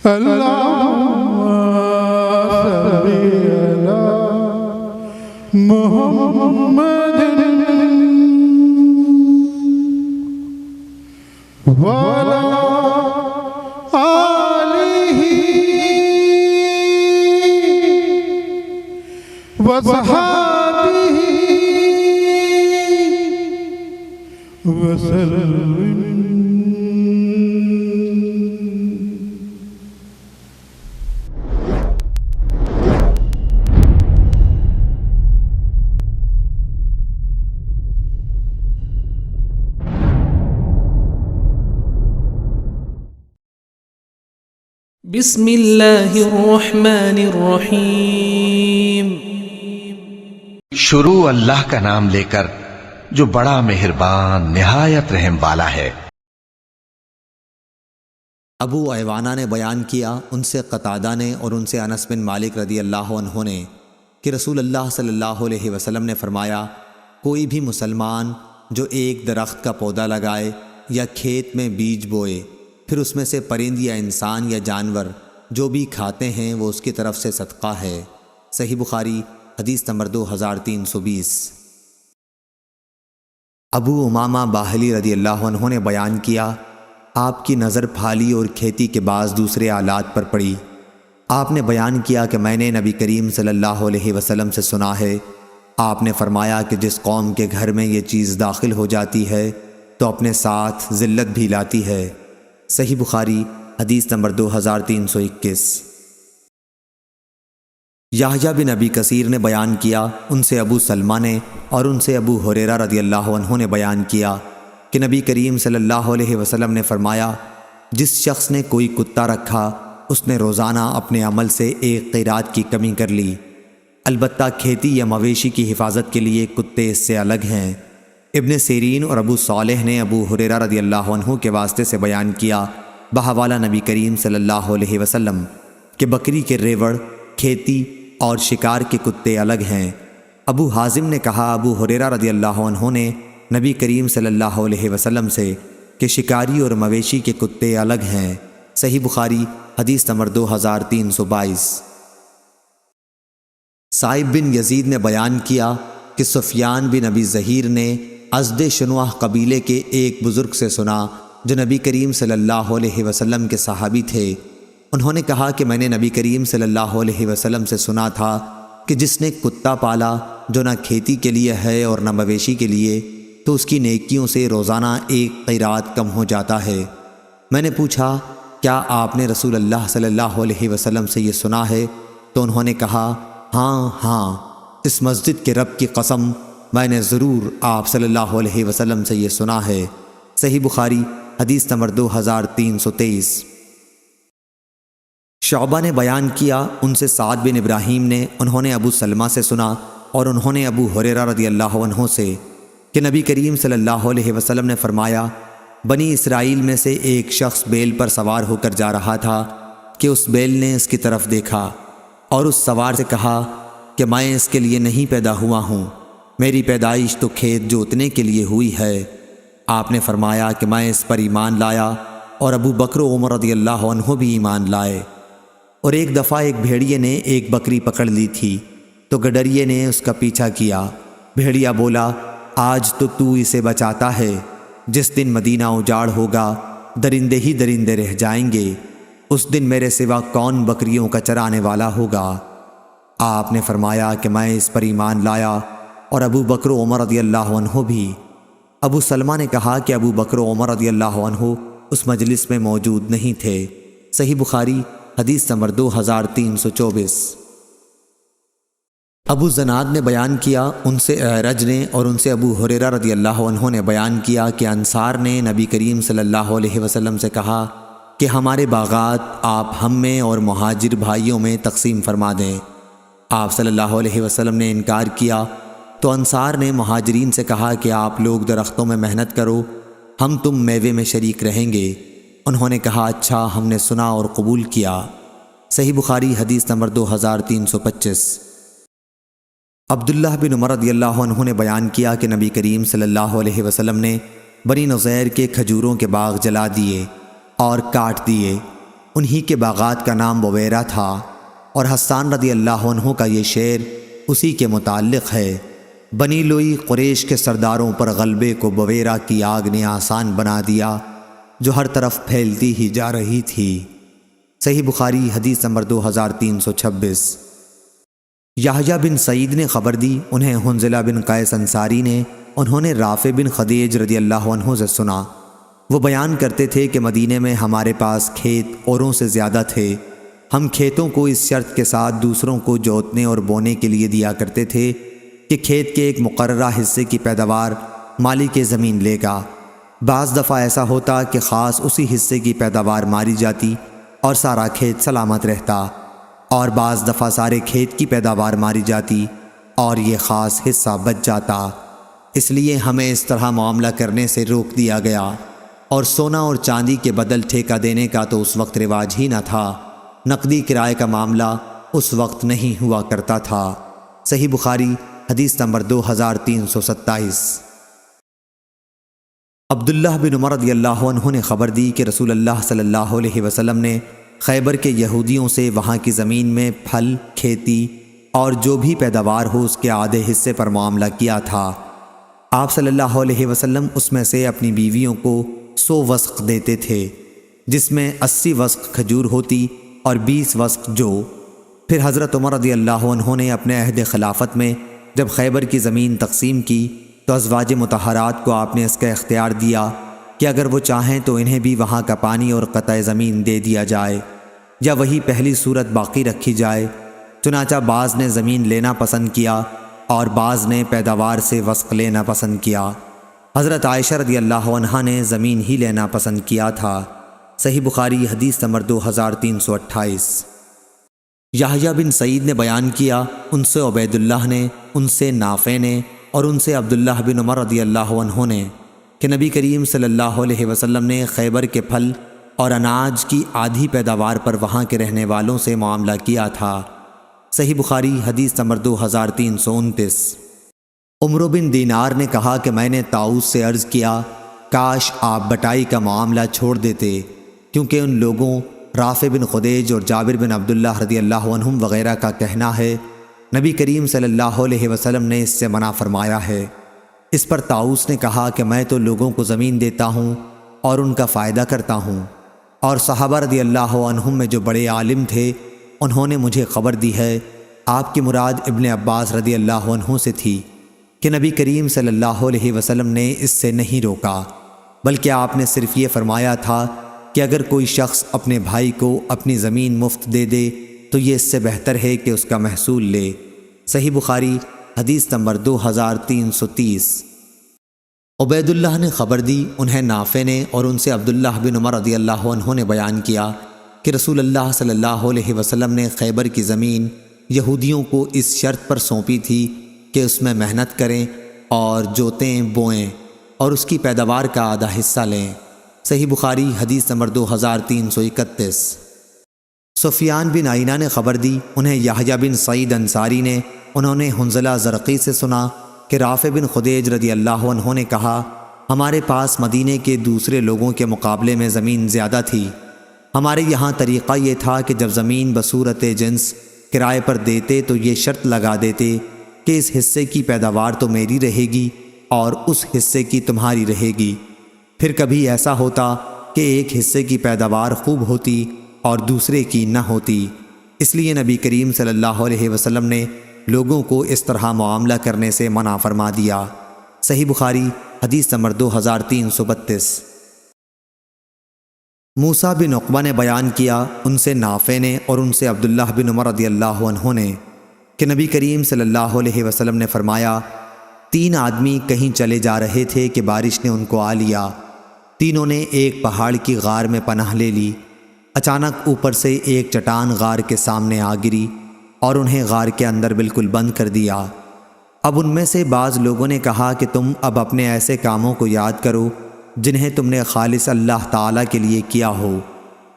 اللهم صل على محمد وعلى آله وصحبه وسلم. بسم اللہ الرحمن الرحیم. شروع اللہ کا نام لے کر جو بڑا مہربان نہایت رحم والا ہے. ابو ایوانہ نے بیان کیا، ان سے قتادہ نے اور ان سے انس بن مالک رضی اللہ عنہ نے کہ رسول اللہ صلی اللہ علیہ وسلم نے فرمایا، کوئی بھی مسلمان جو ایک درخت کا پودا لگائے یا کھیت میں بیج بوئے، پھر اس میں سے پرند یا انسان یا جانور جو بھی کھاتے ہیں وہ اس کی طرف سے صدقہ ہے. صحیح بخاری حدیث نمبر 2320. ابو امامہ باہلی رضی اللہ عنہ نے بیان کیا، آپ کی نظر پھالی اور کھیتی کے بعض دوسرے آلات پر پڑی. آپ نے بیان کیا کہ میں نے نبی کریم صلی اللہ علیہ وسلم سے سنا ہے، آپ نے فرمایا کہ جس قوم کے گھر میں یہ چیز داخل ہو جاتی ہے تو اپنے ساتھ ذلت بھی لاتی ہے. صحیح بخاری حدیث نمبر 2321. یحییٰ بن ابی کثیر نے بیان کیا، ان سے ابو سلمہ نے اور ان سے ابو ہریرہ رضی اللہ عنہ نے بیان کیا کہ نبی کریم صلی اللہ علیہ وسلم نے فرمایا، جس شخص نے کوئی کتا رکھا اس نے روزانہ اپنے عمل سے ایک قیرات کی کمی کر لی. البتہ کھیتی یا مویشی کی حفاظت کے لیے کتے اس سے الگ ہیں. ابن سیرین اور ابو صالح نے ابو ہریرہ رضی اللہ عنہ کے واسطے سے بیان کیا بحوالہ نبی کریم صلی اللہ علیہ وسلم کہ بکری کے ریوڑ، کھیتی اور شکار کے کتے الگ ہیں. ابو حازم نے کہا، ابو ہریرہ رضی اللہ عنہ نے نبی کریم صلی اللہ علیہ وسلم سے کہ شکاری اور مویشی کے کتے الگ ہیں. صحیح بخاری حدیث نمبر 2322. سائب بن یزید نے بیان کیا کہ سفیان بن ابی ظہیر نے ازد شنوہ قبیلے کے ایک بزرگ سے سنا جو نبی کریم صلی اللہ علیہ وسلم کے صحابی تھے. انہوں نے کہا کہ میں نے نبی کریم صلی اللہ علیہ وسلم سے سنا تھا کہ جس نے کتا پالا جو نہ کھیتی کے لیے ہے اور نہ مویشی کے لیے، تو اس کی نیکیوں سے روزانہ ایک قیرات کم ہو جاتا ہے. میں نے پوچھا، کیا آپ نے رسول اللہ صلی اللہ علیہ وسلم سے یہ سنا ہے؟ تو انہوں نے کہا، ہاں، اس مسجد کے رب کی قسم میں نے ضرور آپ صلی اللہ علیہ وسلم سے یہ سنا ہے. صحیح بخاری حدیث نمبر 2323. شعبہ نے بیان کیا، ان سے سعد بن ابراہیم نے، انہوں نے ابو سلمہ سے سنا اور انہوں نے ابو ہریرہ رضی اللہ عنہ سے کہ نبی کریم صلی اللہ علیہ وسلم نے فرمایا، بنی اسرائیل میں سے ایک شخص بیل پر سوار ہو کر جا رہا تھا کہ اس بیل نے اس کی طرف دیکھا اور اس سوار سے کہا کہ میں اس کے لیے نہیں پیدا ہوا ہوں، میری پیدائش تو کھیت جوتنے کے لیے ہوئی ہے. آپ نے فرمایا کہ میں اس پر ایمان لایا اور ابو بکر و عمر رضی اللہ عنہ بھی ایمان لائے. اور ایک دفعہ ایک بھیڑیے نے ایک بکری پکڑ لی تھی تو گڈریے نے اس کا پیچھا کیا. بھیڑیا بولا، آج تو اسے بچاتا ہے، جس دن مدینہ اجاڑ ہوگا درندے ہی درندے رہ جائیں گے، اس دن میرے سوا کون بکریوں کا چرانے والا ہوگا؟ آپ نے فرمایا کہ میں اس پر ایمان لایا اور ابو بکر و عمر رضی اللہ عنہ بھی. ابو سلمہ نے کہا کہ ابو بکر و عمر رضی اللہ عنہ اس مجلس میں موجود نہیں تھے. صحیح بخاری حدیث نمبر 2324. ابو زناد نے بیان کیا، ان سے اعرج نے اور ان سے ابو ہریرہ رضی اللہ عنہ نے بیان کیا کہ انصار نے نبی کریم صلی اللہ علیہ وسلم سے کہا کہ ہمارے باغات آپ ہم میں اور مہاجر بھائیوں میں تقسیم فرما دیں. آپ صلی اللہ علیہ وسلم نے انکار کیا تو انصار نے مہاجرین سے کہا کہ آپ لوگ درختوں میں محنت کرو، ہم تم میوے میں شریک رہیں گے. انہوں نے کہا، اچھا، ہم نے سنا اور قبول کیا. صحیح بخاری حدیث نمبر 2325. عبداللہ بن عمر رضی اللہ عنہ نے بیان کیا کہ نبی کریم صلی اللہ علیہ وسلم نے بنی نضیر کے کھجوروں کے باغ جلا دیے اور کاٹ دیے. انہی کے باغات کا نام بویرہ تھا، اور حسان رضی اللہ عنہ کا یہ شعر اسی کے متعلق ہے۔ بنی لوئی قریش کے سرداروں پر غلبے کو بویرہ کی آگ نے آسان بنا دیا جو ہر طرف پھیلتی ہی جا رہی تھی۔ صحیح بخاری حدیث نمبر 2326۔ یحییٰ بن سعید نے خبر دی، انہیں حنظلہ بن قیس انصاری نے، انہوں نے رافع بن خدیج رضی اللہ عنہ سے سنا۔ وہ بیان کرتے تھے کہ مدینے میں ہمارے پاس کھیت اوروں سے زیادہ تھے، ہم کھیتوں کو اس شرط کے ساتھ دوسروں کو جوتنے اور بونے کے لیے دیا کرتے تھے کہ کھیت کے ایک مقررہ حصے کی پیداوار مالک زمین لے گا۔ بعض دفعہ ایسا ہوتا کہ خاص اسی حصے کی پیداوار ماری جاتی اور سارا کھیت سلامت رہتا، اور بعض دفعہ سارے کھیت کی پیداوار ماری جاتی اور یہ خاص حصہ بچ جاتا۔ اس لیے ہمیں اس طرح معاملہ کرنے سے روک دیا گیا، اور سونا اور چاندی کے بدل ٹھیکہ دینے کا تو اس وقت رواج ہی نہ تھا، نقدی کرائے کا معاملہ اس وقت نہیں ہوا کرتا تھا۔ صحیح بخاری حدیث نمبر 2327۔ عبداللہ بن عمر رضی اللہ عنہ نے خبر دی کہ رسول اللہ صلی اللہ علیہ وسلم نے خیبر کے یہودیوں سے وہاں کی زمین میں پھل، کھیتی اور جو بھی پیداوار ہو اس کے آدھے حصے پر معاملہ کیا تھا۔ آپ صلی اللہ علیہ وسلم اس میں سے اپنی بیویوں کو 100 وسق دیتے تھے، جس میں 80 وسق کھجور ہوتی اور 20 وسق جو۔ پھر حضرت عمر رضی اللہ عنہ نے اپنے عہد خلافت میں جب خیبر کی زمین تقسیم کی تو ازواج مطہرات کو آپ نے اس کا اختیار دیا کہ اگر وہ چاہیں تو انہیں بھی وہاں کا پانی اور قطع زمین دے دیا جائے، یا وہی پہلی صورت باقی رکھی جائے۔ چنانچہ بعض نے زمین لینا پسند کیا اور بعض نے پیداوار سے وسق لینا پسند کیا۔ حضرت عائشہ رضی اللہ عنہا نے زمین ہی لینا پسند کیا تھا۔ صحیح بخاری حدیث نمبر 2328۔ یحییٰ بن سعید نے بیان کیا، ان سے عبید اللہ نے، ان سے نافع نے اور ان سے عبداللہ بن عمر رضی اللہ عنہ نے کہ نبی کریم صلی اللہ علیہ وسلم نے خیبر کے پھل اور اناج کی آدھی پیداوار پر وہاں کے رہنے والوں سے معاملہ کیا تھا۔ صحیح بخاری حدیث نمبر 2329۔ عمرو بن دینار نے کہا کہ میں نے طاؤس سے عرض کیا، کاش آپ بٹائی کا معاملہ چھوڑ دیتے، کیونکہ ان لوگوں رافع بن خدیج اور جابر بن عبداللہ رضی اللہ عنہم وغیرہ کا کہنا ہے نبی کریم صلی اللہ علیہ وسلم نے اس سے منع فرمایا ہے۔ اس پر طاؤس نے کہا کہ میں تو لوگوں کو زمین دیتا ہوں اور ان کا فائدہ کرتا ہوں، اور صحابہ رضی اللہ عنہم میں جو بڑے عالم تھے انہوں نے مجھے خبر دی ہے، آپ کی مراد ابن عباس رضی اللہ عنہ سے تھی کہ نبی کریم صلی اللہ علیہ وسلم نے اس سے نہیں روکا، بلکہ آپ نے صرف یہ فرمایا تھا کہ اگر کوئی شخص اپنے بھائی کو اپنی زمین مفت دے دے تو یہ اس سے بہتر ہے کہ اس کا محصول لے۔ صحیح بخاری حدیث نمبر 2330۔ عبید اللہ نے خبر دی، انہیں نافع نے اور ان سے عبداللہ بن عمر رضی اللہ عنہ نے بیان کیا کہ رسول اللہ صلی اللہ علیہ وسلم نے خیبر کی زمین یہودیوں کو اس شرط پر سونپی تھی کہ اس میں محنت کریں اور جوتیں بوئیں اور اس کی پیداوار کا آدھا حصہ لیں۔ صحیح بخاری حدیث نمبر 2331۔ سفیان بن عینہ نے خبر دی، انہیں یحییٰ بن سعید انصاری نے، انہوں نے حنظلہ زرقی سے سنا کہ رافع بن خدیج رضی اللہ عنہ نے کہا، ہمارے پاس مدینے کے دوسرے لوگوں کے مقابلے میں زمین زیادہ تھی۔ ہمارے یہاں طریقہ یہ تھا کہ جب زمین بصورت جنس کرائے پر دیتے تو یہ شرط لگا دیتے کہ اس حصے کی پیداوار تو میری رہے گی اور اس حصے کی تمہاری رہے گی۔ پھر کبھی ایسا ہوتا کہ ایک حصے کی پیداوار خوب ہوتی اور دوسرے کی نہ ہوتی، اس لیے نبی کریم صلی اللہ علیہ وسلم نے لوگوں کو اس طرح معاملہ کرنے سے منع فرما دیا۔ صحیح بخاری حدیث نمبر 2332۔ موسیٰ بن عقبہ نے بیان کیا، ان سے نافع نے اور ان سے عبداللہ بن عمر رضی اللہ عنہ نے کہ نبی کریم صلی اللہ علیہ وسلم نے فرمایا، 3 آدمی کہیں چلے جا رہے تھے کہ بارش نے ان کو آ لیا۔ تینوں نے ایک پہاڑ کی غار میں پناہ لے لی۔ اچانک اوپر سے ایک چٹان غار کے سامنے آ گری اور انہیں غار کے اندر بالکل بند کر دیا۔ اب ان میں سے بعض لوگوں نے کہا کہ تم اب اپنے ایسے کاموں کو یاد کرو جنہیں تم نے خالص اللہ تعالیٰ کے لیے کیا ہو،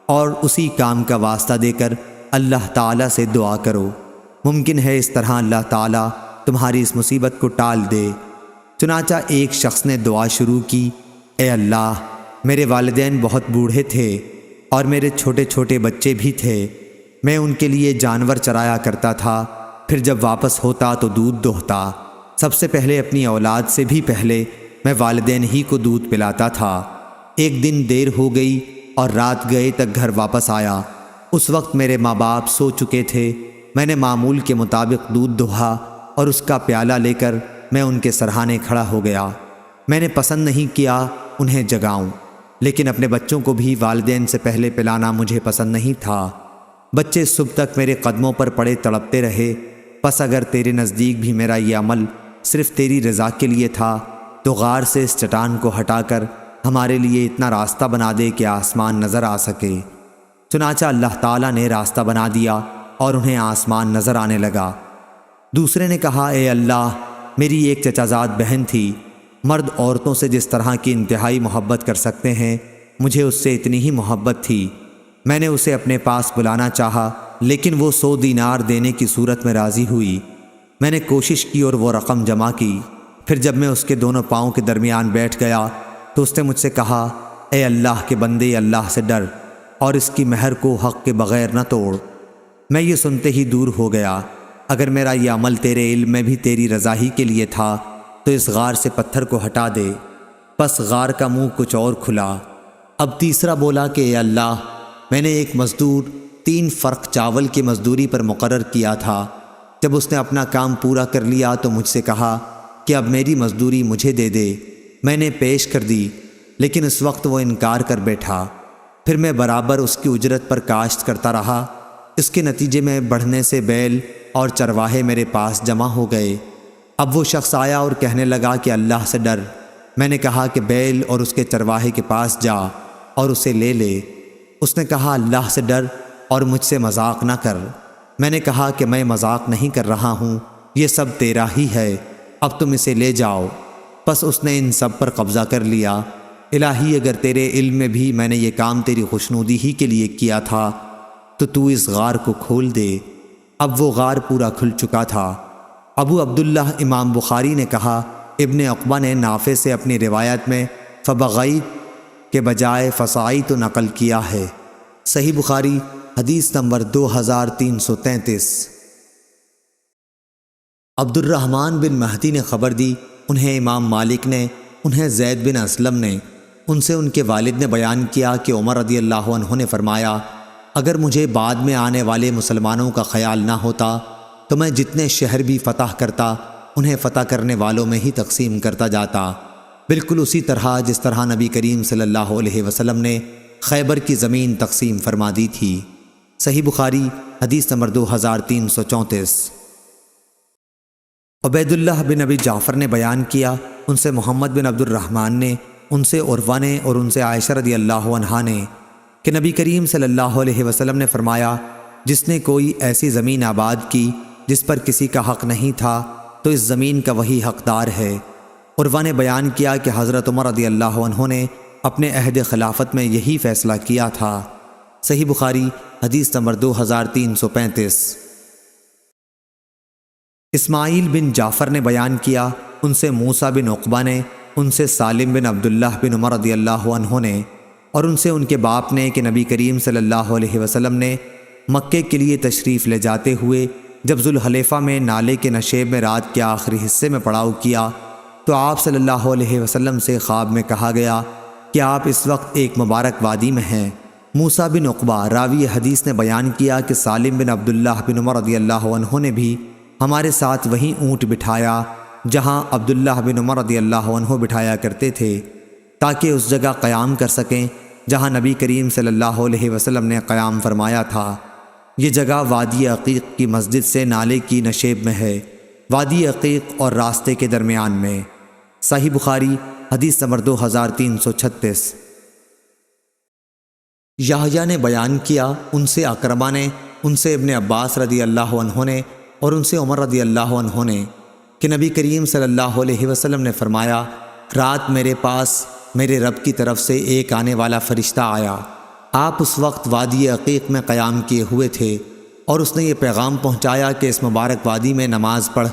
اور اسی کام کا واسطہ دے کر اللہ تعالیٰ سے دعا کرو، ممکن ہے اس طرح اللہ تعالیٰ تمہاری اس مصیبت کو ٹال دے۔ چنانچہ ایک شخص نے دعا شروع کی، اے اللہ، میرے والدین بہت بوڑھے تھے، اور میرے چھوٹے چھوٹے بچے بھی تھے۔ میں ان کے لیے جانور چرایا کرتا تھا، پھر جب واپس ہوتا تو دودھ دوہتا۔ سب سے پہلے اپنی اولاد سے بھی پہلے میں والدین ہی کو دودھ پلاتا تھا۔ ایک دن دیر ہو گئی اور رات گئے تک گھر واپس آیا۔ اس وقت میرے ماں باپ سو چکے تھے۔ میں نے معمول کے مطابق دودھ دوہا اور اس کا پیالہ لے کر میں ان کے سرہانے کھڑا ہو گیا۔ میں نے پسند نہیں کیا انہیں جگاؤں، لیکن اپنے بچوں کو بھی والدین سے پہلے پلانا مجھے پسند نہیں تھا۔ بچے صبح تک میرے قدموں پر پڑے تڑپتے رہے۔ پس اگر تیرے نزدیک بھی میرا یہ عمل صرف تیری رضا کے لیے تھا تو غار سے اس چٹان کو ہٹا کر ہمارے لیے اتنا راستہ بنا دے کہ آسمان نظر آ سکے۔ چنانچہ اللہ تعالیٰ نے راستہ بنا دیا اور انہیں آسمان نظر آنے لگا۔ دوسرے نے کہا، اے اللہ، میری ایک چچا زاد بہن تھی۔ مرد عورتوں سے جس طرح کی انتہائی محبت کر سکتے ہیں، مجھے اس سے اتنی ہی محبت تھی۔ میں نے اسے اپنے پاس بلانا چاہا، لیکن وہ 100 دینار دینے کی صورت میں راضی ہوئی۔ میں نے کوشش کی اور وہ رقم جمع کی۔ پھر جب میں اس کے دونوں پاؤں کے درمیان بیٹھ گیا تو اس نے مجھ سے کہا، اے اللہ کے بندے، اللہ سے ڈر اور اس کی مہر کو حق کے بغیر نہ توڑ۔ میں یہ سنتے ہی دور ہو گیا۔ اگر میرا یہ عمل تیرے علم میں بھی تیری رضا ہی کے لیے تھا تو اس غار سے پتھر کو ہٹا دے۔ پس غار کا منہ کچھ اور کھلا۔ اب تیسرا بولا کہ اے اللہ، میں نے ایک مزدور 3 فرق چاول کی مزدوری پر مقرر کیا تھا۔ جب اس نے اپنا کام پورا کر لیا تو مجھ سے کہا کہ اب میری مزدوری مجھے دے دے۔ میں نے پیش کر دی، لیکن اس وقت وہ انکار کر بیٹھا۔ پھر میں برابر اس کی اجرت پر کاشت کرتا رہا۔ اس کے نتیجے میں بڑھنے سے بیل اور چرواہے میرے پاس جمع ہو گئے۔ اب وہ شخص آیا اور کہنے لگا کہ اللہ سے ڈر۔ میں نے کہا کہ بیل اور اس کے چرواہے کے پاس جا اور اسے لے لے۔ اس نے کہا، اللہ سے ڈر اور مجھ سے مذاق نہ کر۔ میں نے کہا کہ میں مذاق نہیں کر رہا ہوں، یہ سب تیرا ہی ہے، اب تم اسے لے جاؤ۔ پس اس نے ان سب پر قبضہ کر لیا۔ الہی، اگر تیرے علم میں بھی میں نے یہ کام تیری خوشنودی ہی کے لیے کیا تھا تو اس غار کو کھول دے۔ اب وہ غار پورا کھل چکا تھا۔ ابو عبداللہ امام بخاری نے کہا، ابن عقبہ نے نافع سے اپنی روایت میں فبغیت کے بجائے فصاعیت نقل کیا ہے۔ صحیح بخاری حدیث نمبر 2333۔ عبد الرحمن بن مہدی نے خبر دی، انہیں امام مالک نے، انہیں زید بن اسلم نے، ان سے ان کے والد نے بیان کیا کہ عمر رضی اللہ عنہ نے فرمایا، اگر مجھے بعد میں آنے والے مسلمانوں کا خیال نہ ہوتا تو میں جتنے شہر بھی فتح کرتا انہیں فتح کرنے والوں میں ہی تقسیم کرتا جاتا، بالکل اسی طرح جس طرح نبی کریم صلی اللہ علیہ وسلم نے خیبر کی زمین تقسیم فرما دی تھی۔ صحیح بخاری حدیث نمبر 2334۔ عبید اللہ بن ابی جعفر نے بیان کیا، ان سے محمد بن عبد الرحمن نے، ان سے عروہ نے اور ان سے عائشہ رضی اللہ عنہا نے کہ نبی کریم صلی اللہ علیہ وسلم نے فرمایا، جس نے کوئی ایسی زمین آباد کی جس پر کسی کا حق نہیں تھا تو اس زمین کا وہی حقدار ہے۔ عروہ نے بیان کیا کہ حضرت عمر رضی اللہ عنہ نے اپنے عہد خلافت میں یہی فیصلہ کیا تھا۔ صحیح بخاری حدیث نمبر 2335۔ اسماعیل بن جعفر نے بیان کیا، ان سے موسیٰ بن عقبہ نے، ان سے سالم بن عبداللہ بن عمر رضی اللہ عنہ نے، اور ان سے ان کے باپ نے کہ نبی کریم صلی اللہ علیہ وسلم نے مکے کے لیے تشریف لے جاتے ہوئے جب ذوالحلیفہ میں نالے کے نشیب میں رات کے آخری حصے میں پڑاؤ کیا تو آپ صلی اللہ علیہ وسلم سے خواب میں کہا گیا کہ آپ اس وقت ایک مبارک وادی میں ہیں۔ موسیٰ بن عقبہ راوی حدیث نے بیان کیا کہ سالم بن عبداللہ بن عمر رضی اللہ عنہ نے بھی ہمارے ساتھ وہیں اونٹ بٹھایا جہاں عبداللہ بن عمر رضی اللہ عنہ بٹھایا کرتے تھے، تاکہ اس جگہ قیام کر سکیں جہاں نبی کریم صلی اللہ علیہ وسلم نے قیام فرمایا تھا۔ یہ جگہ وادی عقیق کی مسجد سے نالے کی نشیب میں ہے، وادی عقیق اور راستے کے درمیان میں۔ صحیح بخاری حدیث نمبر 2336۔ یحییٰ نے بیان کیا، ان سے اکرمہ نے، ان سے ابن عباس رضی اللہ عنہ نے اور ان سے عمر رضی اللہ عنہ نے کہ نبی کریم صلی اللہ علیہ وسلم نے فرمایا، رات میرے پاس میرے رب کی طرف سے ایک آنے والا فرشتہ آیا۔ آپ اس وقت وادی عقیق میں قیام کیے ہوئے تھے اور اس نے یہ پیغام پہنچایا کہ اس مبارک وادی میں نماز پڑھ،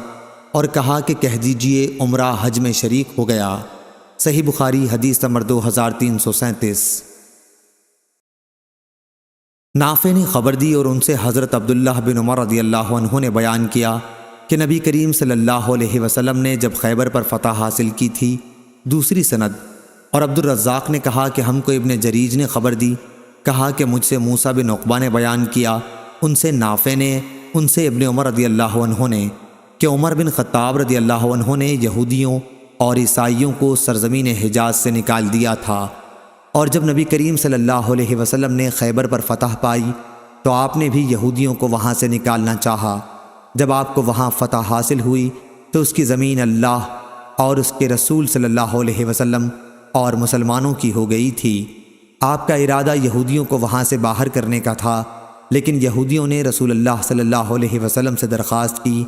اور کہا کہ کہہ دیجئے عمرہ حج میں شریک ہو گیا۔ صحیح بخاری حدیث نمبر 2337۔ نافع نے خبر دی اور ان سے حضرت عبداللہ بن عمر رضی اللہ عنہ نے بیان کیا کہ نبی کریم صلی اللہ علیہ وسلم نے جب خیبر پر فتح حاصل کی تھی۔ دوسری سند۔ اور عبدالرزاق نے کہا کہ ہم کو ابن جریج نے خبر دی، کہا کہ مجھ سے موسیٰ بن عقبہ نے بیان کیا، ان سے نافع نے، ان سے ابن عمر رضی اللہ عنہ نے، کہ عمر بن خطاب رضی اللہ عنہ نے یہودیوں اور عیسائیوں کو سرزمین حجاز سے نکال دیا تھا، اور جب نبی کریم صلی اللہ علیہ وسلم نے خیبر پر فتح پائی تو آپ نے بھی یہودیوں کو وہاں سے نکالنا چاہا۔ جب آپ کو وہاں فتح حاصل ہوئی تو اس کی زمین اللہ اور اس کے رسول صلی اللہ علیہ وسلم اور مسلمانوں کی ہو گئی تھی۔ آپ کا ارادہ یہودیوں کو وہاں سے باہر کرنے کا تھا، لیکن یہودیوں نے رسول اللہ صلی اللہ علیہ وسلم سے درخواست کی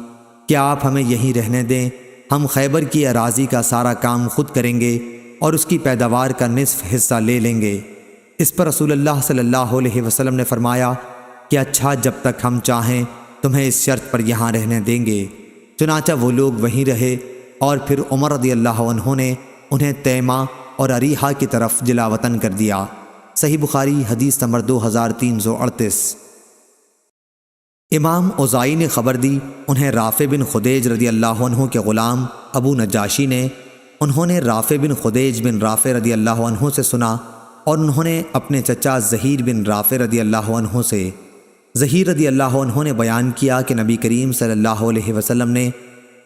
کہ آپ ہمیں یہیں رہنے دیں، ہم خیبر کی اراضی کا سارا کام خود کریں گے اور اس کی پیداوار کا نصف حصہ لے لیں گے۔ اس پر رسول اللہ صلی اللہ علیہ وسلم نے فرمایا کہ اچھا، جب تک ہم چاہیں تمہیں اس شرط پر یہاں رہنے دیں گے۔ چنانچہ وہ لوگ وہیں رہے، اور پھر عمر رضی اللہ عنہ نے انہیں تیمہ اور اریحہ کی طرف جلا وطن کر دیا۔ صحیح بخاری حدیث نمبر 2338۔ امام اوزائی نے خبر دی، انہیں رافع بن خدیج رضی اللہ عنہ کے غلام ابو نجاشی نے، انہوں نے رافع بن خدیج بن رافع رضی اللہ عنہ سے سنا، اور انہوں نے اپنے چچا زہیر بن رافع رضی اللہ عنہ سے۔ زہیر رضی اللہ عنہ نے بیان کیا کہ نبی کریم صلی اللہ علیہ وسلم نے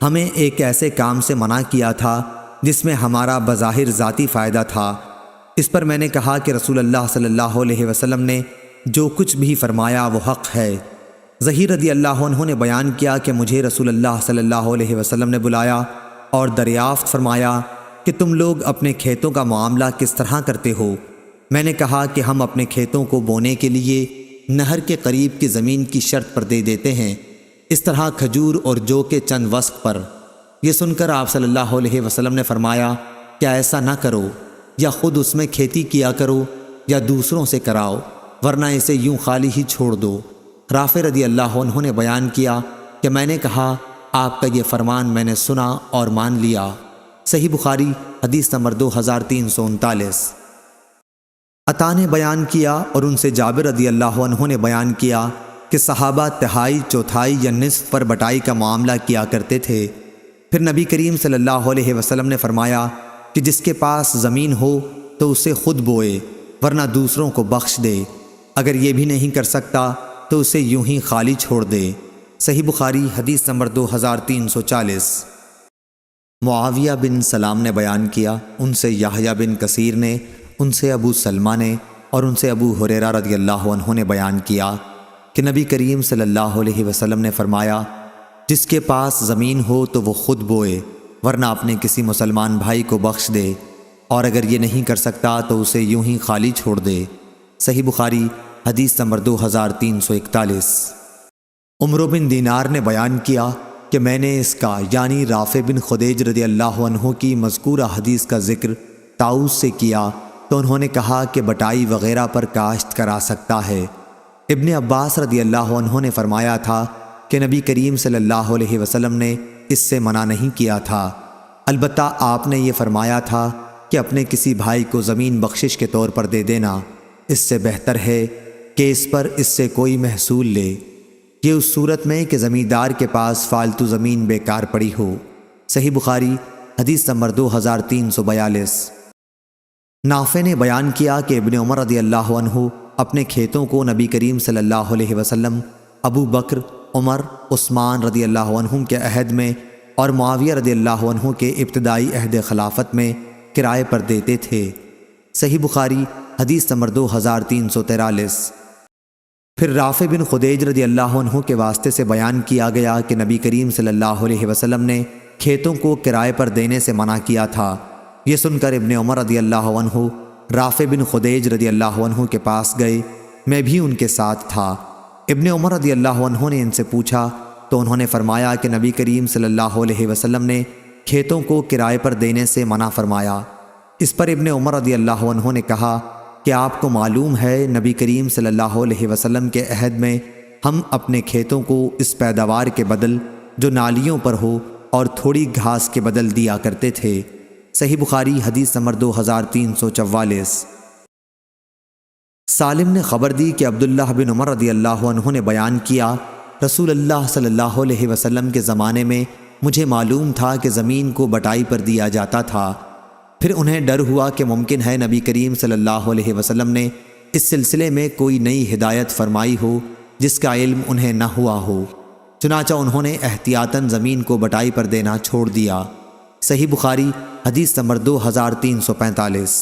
ہمیں ایک ایسے کام سے منع کیا تھا جس میں ہمارا بظاہر ذاتی فائدہ تھا۔ اس پر میں نے کہا کہ رسول اللہ صلی اللہ علیہ وسلم نے جو کچھ بھی فرمایا وہ حق ہے۔ زہیر رضی اللہ عنہ نے بیان کیا کہ مجھے رسول اللہ صلی اللہ علیہ وسلم نے بلایا اور دریافت فرمایا کہ تم لوگ اپنے کھیتوں کا معاملہ کس طرح کرتے ہو؟ میں نے کہا کہ ہم اپنے کھیتوں کو بونے کے لیے نہر کے قریب کی زمین کی شرط پر دے دیتے ہیں، اس طرح کھجور اور جو کے چند وسق پر۔ یہ سن کر آپ صلی اللہ علیہ وسلم نے فرمایا کہ ایسا نہ کرو، یا خود اس میں کھیتی کیا کرو یا دوسروں سے کراؤ، ورنہ اسے یوں خالی ہی چھوڑ دو۔ رافع رضی اللہ عنہ نے بیان کیا کہ میں نے کہا آپ کا یہ فرمان میں نے سنا اور مان لیا۔ صحیح بخاری حدیث نمبر 2339۔ عطا نے بیان کیا اور ان سے جابر رضی اللہ عنہ نے بیان کیا کہ صحابہ تہائی، چوتھائی یا نصف پر بٹائی کا معاملہ کیا کرتے تھے۔ پھر نبی کریم صلی اللہ علیہ وسلم نے فرمایا کہ جس کے پاس زمین ہو تو اسے خود بوئے، ورنہ دوسروں کو بخش دے، اگر یہ بھی نہیں کر سکتا تو اسے یوں ہی خالی چھوڑ دے۔ صحیح بخاری حدیث نمبر 2340۔ معاویہ بن سلام نے بیان کیا، ان سے یحییٰ بن کثیر نے، ان سے ابو سلمہ نے، اور ان سے ابو ہریرہ رضی اللہ عنہ نے بیان کیا کہ نبی کریم صلی اللہ علیہ وسلم نے فرمایا جس کے پاس زمین ہو تو وہ خود بوئے، ورنہ اپنے کسی مسلمان بھائی کو بخش دے، اور اگر یہ نہیں کر سکتا تو اسے یوں ہی خالی چھوڑ دے۔ صحیح بخاری حدیث نمبر 2341۔ عمرو بن دینار نے بیان کیا کہ میں نے اس کا یعنی رافع بن خدیج رضی اللہ عنہ کی مذکورہ حدیث کا ذکر طاؤس سے کیا تو انہوں نے کہا کہ بٹائی وغیرہ پر کاشت کرا سکتا ہے۔ ابن عباس رضی اللہ عنہ نے فرمایا تھا کہ نبی کریم صلی اللہ علیہ وسلم نے اس سے منع نہیں کیا تھا، البتہ آپ نے یہ فرمایا تھا کہ اپنے کسی بھائی کو زمین بخشش کے طور پر دے دینا، اس سے بہتر ہے کہ اس پر اس سے کوئی محصول لے، یہ اس صورت میں کہ زمیندار کے پاس فالتو زمین بیکار پڑی ہو۔ صحیح بخاری حدیث نمبر 2342۔ نافع نے بیان کیا کہ ابن عمر رضی اللہ عنہ اپنے کھیتوں کو نبی کریم صلی اللہ علیہ وسلم، ابو بکر، عمر، عثمان رضی اللہ عنہ کے عہد میں اور معاویہ رضی اللہ عنہ کے ابتدائی عہد خلافت میں کرائے پر دیتے تھے۔ صحیح بخاری حدیث نمبر 2343۔ پھر رافع بن خدیج رضی اللہ عنہ کے واسطے سے بیان کیا گیا کہ نبی کریم صلی اللہ علیہ وسلم نے کھیتوں کو کرائے پر دینے سے منع کیا تھا۔ یہ سن کر ابن عمر رضی اللہ عنہ رافع بن خدیج رضی اللہ عنہ کے پاس گئے، میں بھی ان کے ساتھ تھا۔ ابن عمر رضی اللہ عنہ نے ان سے پوچھا تو انہوں نے فرمایا کہ نبی کریم صلی اللہ علیہ وسلم نے کھیتوں کو کرائے پر دینے سے منع فرمایا۔ اس پر ابن عمر رضی اللہ عنہ نے کہا کہ آپ کو معلوم ہے نبی کریم صلی اللہ علیہ وسلم کے عہد میں ہم اپنے کھیتوں کو اس پیداوار کے بدل جو نالیوں پر ہو اور تھوڑی گھاس کے بدل دیا کرتے تھے۔ صحیح بخاری حدیث نمبر 2344۔ سالم نے خبر دی کہ عبداللہ بن عمر رضی اللہ عنہ نے بیان کیا، رسول اللہ صلی اللہ علیہ وسلم کے زمانے میں مجھے معلوم تھا کہ زمین کو بٹائی پر دیا جاتا تھا، پھر انہیں ڈر ہوا کہ ممکن ہے نبی کریم صلی اللہ علیہ وسلم نے اس سلسلے میں کوئی نئی ہدایت فرمائی ہو جس کا علم انہیں نہ ہوا ہو، چنانچہ انہوں نے احتیاطاً زمین کو بٹائی پر دینا چھوڑ دیا۔ صحیح بخاری حدیث نمبر 2345۔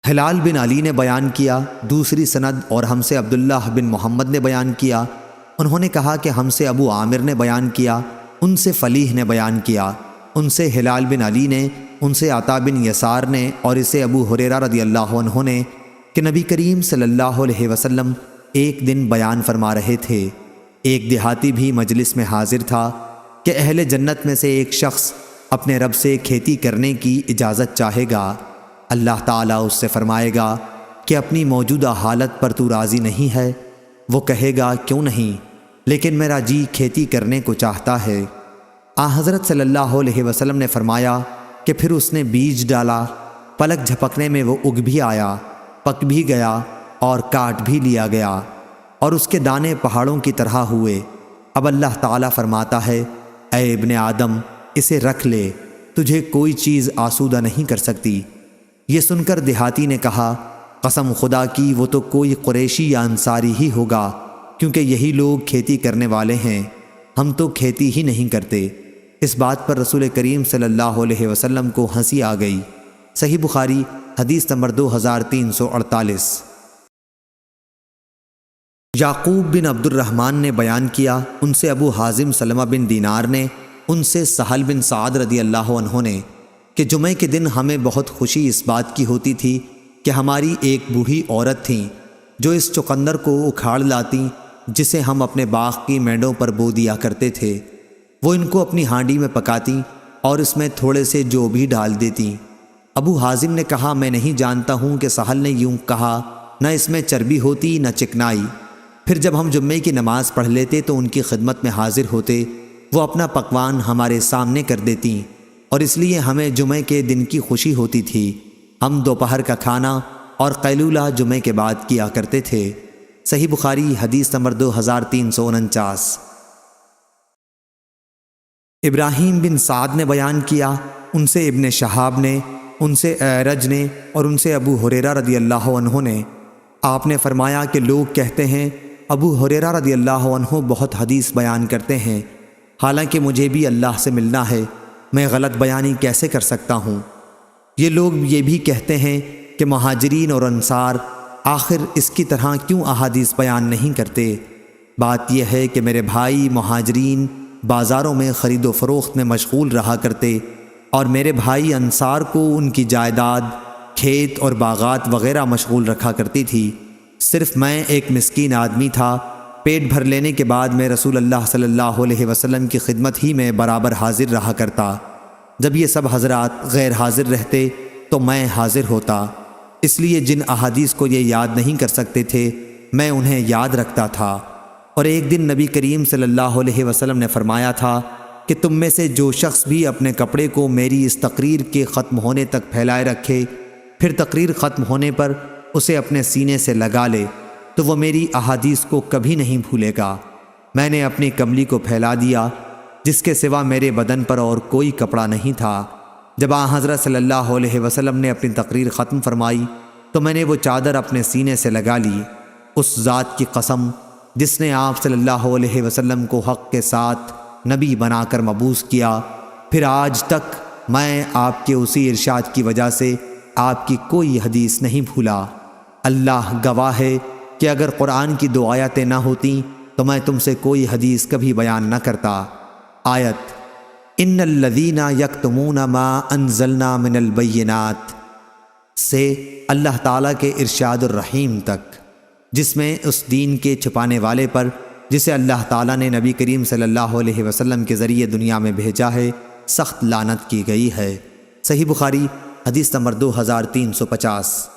ہلال بن علی نے بیان کیا، دوسری سند اور ہم سے عبداللہ بن محمد نے بیان کیا، انہوں نے کہا کہ ہم سے ابو عامر نے بیان کیا، ان سے فلیح نے بیان کیا، ان سے ہلال بن علی نے، ان سے عطا بن یسار نے اور اسے ابو ہریرہ رضی اللہ عنہ نے کہ نبی کریم صلی اللہ علیہ وسلم ایک دن بیان فرما رہے تھے، ایک دیہاتی بھی مجلس میں حاضر تھا کہ اہل جنت میں سے ایک شخص اپنے رب سے کھیتی کرنے کی اجازت چاہے گا، اللہ تعالیٰ اس سے فرمائے گا کہ اپنی موجودہ حالت پر تو راضی نہیں ہے؟ وہ کہے گا کیوں نہیں، لیکن میرا جی کھیتی کرنے کو چاہتا ہے۔ حضرت صلی اللہ علیہ وسلم نے فرمایا کہ پھر اس نے بیج ڈالا، پلک جھپکنے میں وہ اگ بھی آیا، پک بھی گیا اور کاٹ بھی لیا گیا، اور اس کے دانے پہاڑوں کی طرح ہوئے۔ اب اللہ تعالیٰ فرماتا ہے، اے ابن آدم اسے رکھ لے، تجھے کوئی چیز آسودہ نہیں کر سکتی۔ یہ سن کر دیہاتی نے کہا، قسم خدا کی وہ تو کوئی قریشی یا انصاری ہی ہوگا، کیونکہ یہی لوگ کھیتی کرنے والے ہیں، ہم تو کھیتی ہی نہیں کرتے۔ اس بات پر رسول کریم صلی اللہ علیہ وسلم کو ہنسی آ گئی۔ صحیح بخاری حدیث نمبر 2348۔ یعقوب بن عبد الرحمن نے بیان کیا، ان سے ابو حازم سلمہ بن دینار نے، ان سے سہل بن سعد رضی اللہ عنہ نے کہ جمعے کے دن ہمیں بہت خوشی اس بات کی ہوتی تھی کہ ہماری ایک بوڑھی عورت تھیں جو اس چقندر کو اکھاڑ لاتی جسے ہم اپنے باغ کی مینڈوں پر بو دیا کرتے تھے۔ وہ ان کو اپنی ہانڈی میں پکاتی اور اس میں تھوڑے سے جو بھی ڈال دیتی۔ ابو حازم نے کہا، میں نہیں جانتا ہوں کہ سہل نے یوں کہا، نہ اس میں چربی ہوتی نہ چکنائی۔ پھر جب ہم جمعے کی نماز پڑھ لیتے تو ان کی خدمت میں حاضر ہوتے، وہ اپنا پکوان ہمارے سامنے کر دیتی، اور اس لیے ہمیں جمعے کے دن کی خوشی ہوتی تھی۔ ہم دوپہر کا کھانا اور قیلولہ جمعے کے بعد کیا کرتے تھے۔ صحیح بخاری حدیث نمبر 2349۔ ابراہیم بن سعد نے بیان کیا، ان سے ابن شہاب نے، ان سے اعرج نے اور ان سے ابو ہریرہ رضی اللہ عنہ نے، آپ نے فرمایا کہ لوگ کہتے ہیں ابو ہریرہ رضی اللہ عنہ بہت حدیث بیان کرتے ہیں، حالانکہ مجھے بھی اللہ سے ملنا ہے، میں غلط بیانی کیسے کر سکتا ہوں؟ یہ لوگ یہ بھی کہتے ہیں کہ مہاجرین اور انصار آخر اس کی طرح کیوں احادیث بیان نہیں کرتے؟ بات یہ ہے کہ میرے بھائی مہاجرین بازاروں میں خرید و فروخت میں مشغول رہا کرتے، اور میرے بھائی انصار کو ان کی جائیداد، کھیت اور باغات وغیرہ مشغول رکھا کرتی تھی۔ صرف میں ایک مسکین آدمی تھا، پیٹ بھر لینے کے بعد میں رسول اللہ صلی اللہ علیہ وسلم کی خدمت ہی میں برابر حاضر رہا کرتا۔ جب یہ سب حضرات غیر حاضر رہتے تو میں حاضر ہوتا، اس لیے جن احادیث کو یہ یاد نہیں کر سکتے تھے میں انہیں یاد رکھتا تھا۔ اور ایک دن نبی کریم صلی اللہ علیہ وسلم نے فرمایا تھا کہ تم میں سے جو شخص بھی اپنے کپڑے کو میری اس تقریر کے ختم ہونے تک پھیلائے رکھے، پھر تقریر ختم ہونے پر اسے اپنے سینے سے لگا لے، تو وہ میری احادیث کو کبھی نہیں بھولے گا۔ میں نے اپنی کملی کو پھیلا دیا جس کے سوا میرے بدن پر اور کوئی کپڑا نہیں تھا۔ جب حضرت صلی اللہ علیہ وسلم نے اپنی تقریر ختم فرمائی تو میں نے وہ چادر اپنے سینے سے لگا لی۔ اس ذات کی قسم جس نے آپ صلی اللہ علیہ وسلم کو حق کے ساتھ نبی بنا کر مبعوث کیا، پھر آج تک میں آپ کے اسی ارشاد کی وجہ سے آپ کی کوئی حدیث نہیں بھولا۔ اللہ گواہ ہے کہ اگر قرآن کی 2 آیتیں نہ ہوتیں تو میں تم سے کوئی حدیث کبھی بیان نہ کرتا۔ آیت ان الذین یکتمون ما انزلنا من البینات سے اللہ تعالیٰ کے ارشاد الرحیم تک۔ جس میں اس دین کے چھپانے والے پر جسے اللہ تعالیٰ نے نبی کریم صلی اللہ علیہ وسلم کے ذریعے دنیا میں بھیجا ہے سخت لعنت کی گئی ہے۔ صحیح بخاری حدیث نمبر 2350۔